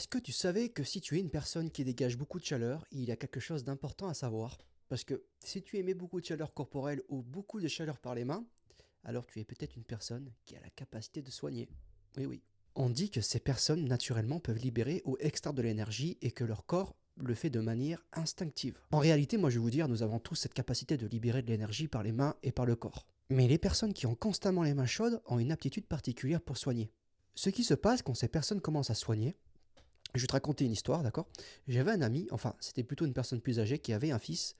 Est-ce que tu savais que si tu es une personne qui dégage beaucoup de chaleur, il y a quelque chose d'important à savoir? Parce que si tu émets beaucoup de chaleur corporelle ou beaucoup de chaleur par les mains, alors tu es peut-être une personne qui a la capacité de soigner. Oui, oui. On dit que ces personnes naturellement peuvent libérer ou extraire de l'énergie et que leur corps le fait de manière instinctive. En réalité, moi je vais vous dire, nous avons tous cette capacité de libérer de l'énergie par les mains et par le corps. Mais les personnes qui ont constamment les mains chaudes ont une aptitude particulière pour soigner. Ce qui se passe quand ces personnes commencent à soigner, je vais te raconter une histoire, d'accord? J'avais un ami, enfin c'était plutôt une personne plus âgée qui avait un fils,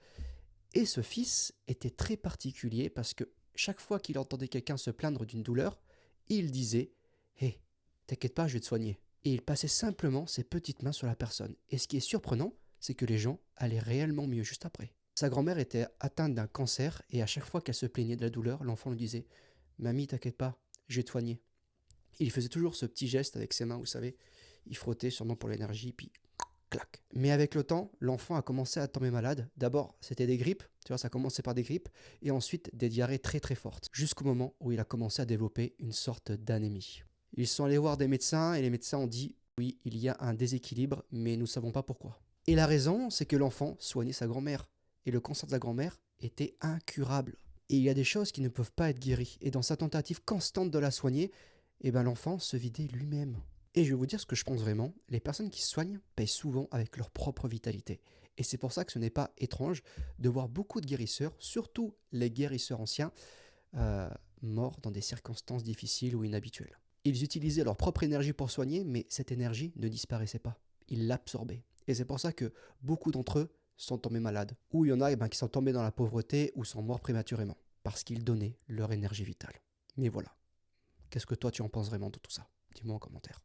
et ce fils était très particulier parce que chaque fois qu'il entendait quelqu'un se plaindre d'une douleur, il disait Hé, t'inquiète pas, je vais te soigner. Et il passait simplement ses petites mains sur la personne. Et ce qui est surprenant, c'est que les gens allaient réellement mieux juste après. Sa grand-mère était atteinte d'un cancer et à chaque fois qu'elle se plaignait de la douleur, l'enfant lui disait Mamie, t'inquiète pas, je vais te soigner. Il faisait toujours ce petit geste avec ses mains, vous savez. Il frottait sûrement pour l'énergie, puis clac. Mais avec le temps, l'enfant a commencé à tomber malade. D'abord, c'était des grippes, tu vois, ça commençait par des grippes, et ensuite des diarrhées très très fortes, jusqu'au moment où il a commencé à développer une sorte d'anémie. Ils sont allés voir des médecins, et les médecins ont dit, oui, il y a un déséquilibre, mais nous ne savons pas pourquoi. Et la raison, c'est que l'enfant soignait sa grand-mère, et le cancer de sa grand-mère était incurable. Et il y a des choses qui ne peuvent pas être guéries, et dans sa tentative constante de la soigner, eh ben l'enfant se vidait lui-même. Et je vais vous dire ce que je pense vraiment, les personnes qui se soignent payent souvent avec leur propre vitalité. Et c'est pour ça que ce n'est pas étrange de voir beaucoup de guérisseurs, surtout les guérisseurs anciens, euh, morts dans des circonstances difficiles ou inhabituelles. Ils utilisaient leur propre énergie pour soigner, mais cette énergie ne disparaissait pas. Ils l'absorbaient. Et c'est pour ça que beaucoup d'entre eux sont tombés malades. Ou il y en a qui sont tombés dans la pauvreté ou sont morts prématurément. Parce qu'ils donnaient leur énergie vitale. Mais voilà. Qu'est-ce que toi tu en penses vraiment de tout ça? Dis-moi en commentaire.